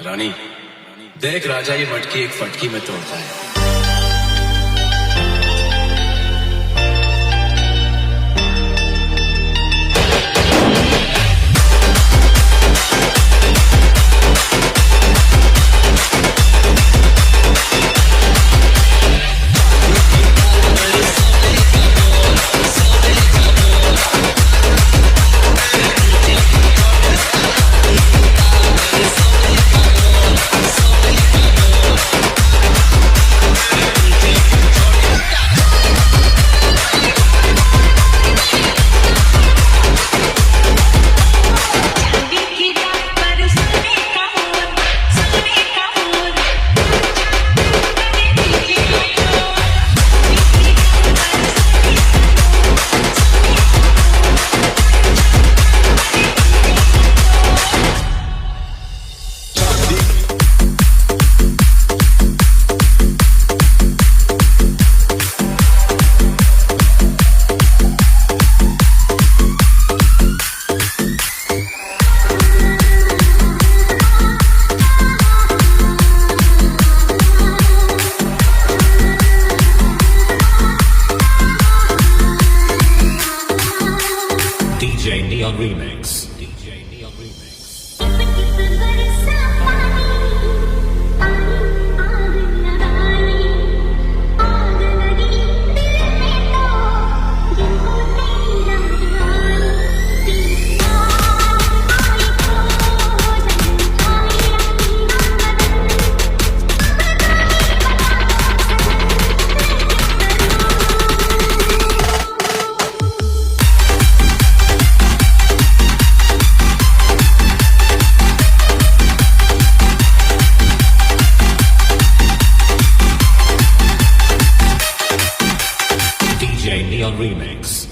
रानी देख राजा ये मटकी एक फटकी में तोड़ता है। Neon Remix. DJ Neon Remix. Neon Remix.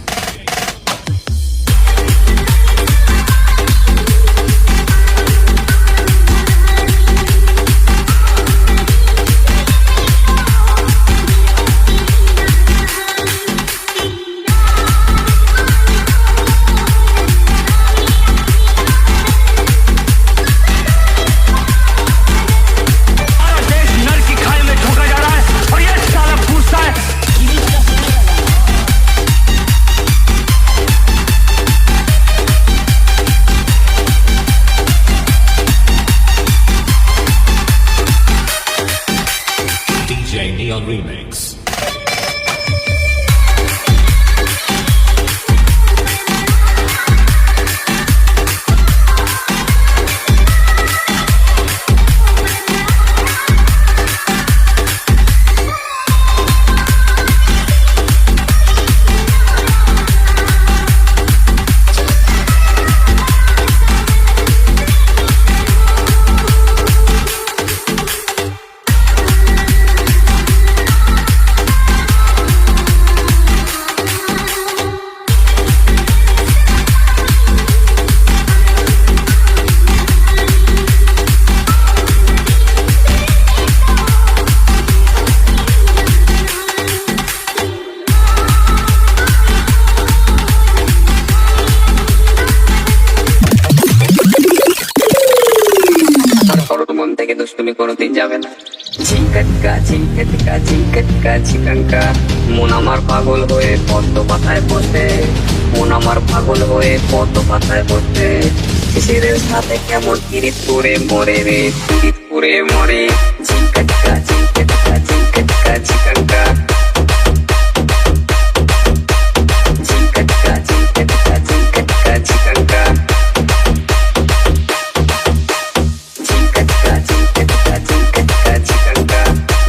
Neon Remix. দুষ্টুমি কোনোদিন যাবে না। ঝিঙ্কাটকা ঝিঙ্কাটকা ঝিঙ্কাটকা ঝিঙ্কাঙ্কা মন আমার পাগল হয়ে পদ্ম পাতায় বসে, মন আমার পাগল হয়ে পদ্ম পাতায় বসে, শিশিরের সাথে কেমন কিরিত করে মরে রে, কিরিত করে মরে। ঝিঙ্কাটকা ঝিঙ্কাটকা ঝিঙ্কাটকা ঝিঙ্কাঙ্কা ঝিঙ্কাটকা ঝিঙ্কাটকা ঝিঙ্কাটকা ঝিঙ্কাঙ্কা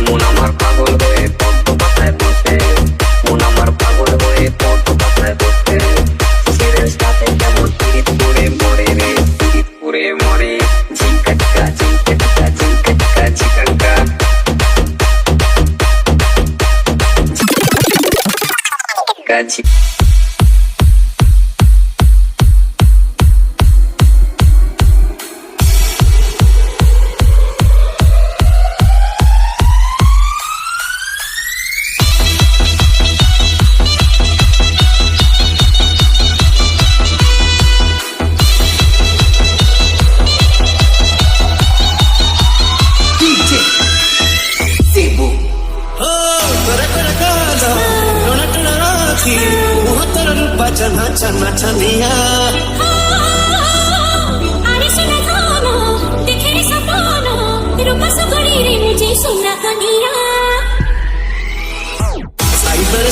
মন আমার পাগল হয়ে পদ্ম পাতায় বসে, মন আমার পাগল হয়ে পদ্ম পাতায় বসে, শিশিরের সাথে কেমন কিরিত করে মরে রে, কিরিত করে মরে। ঝিঙ্কাটকা ঝিঙ্কাটকা ঝিঙ্কাটকা ঝিঙ্কাঙ্কা छाना छनिया আরে সোনা জানো দেখে রে সপন রূপা সুগড়ি রে মুঝে সোনা কনিয়া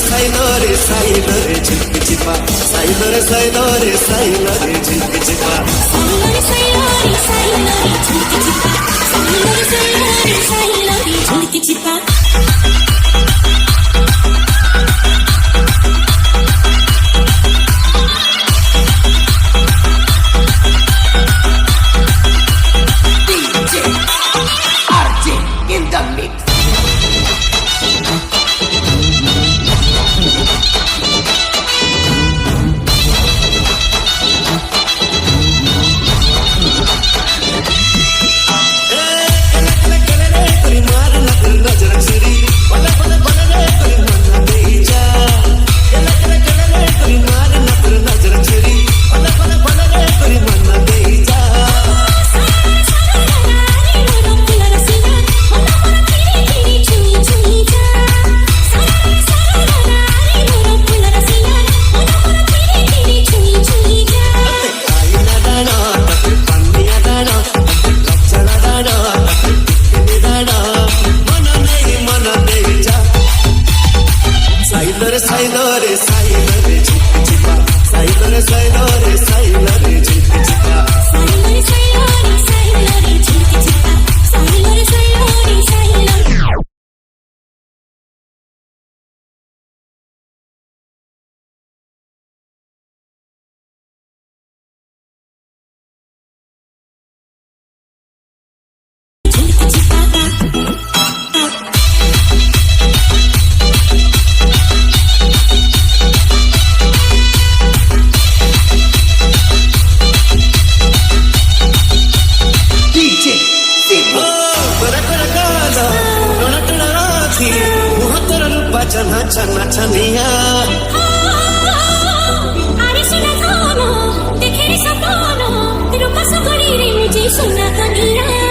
साइलो रे झिलक चिपा साइलो रे झिलक चिपा সাইলো রে ঝুলকি চিপা সাইলো রে ঝুলকি চিপা साइलो रे झिलक चिपा साइलो रे झिलक चिपा छाना छाना छनिया আরে সোনা জানো দেখে রে সপন রূপা সুগড়ি রে মুঝে সোনা কনিয়া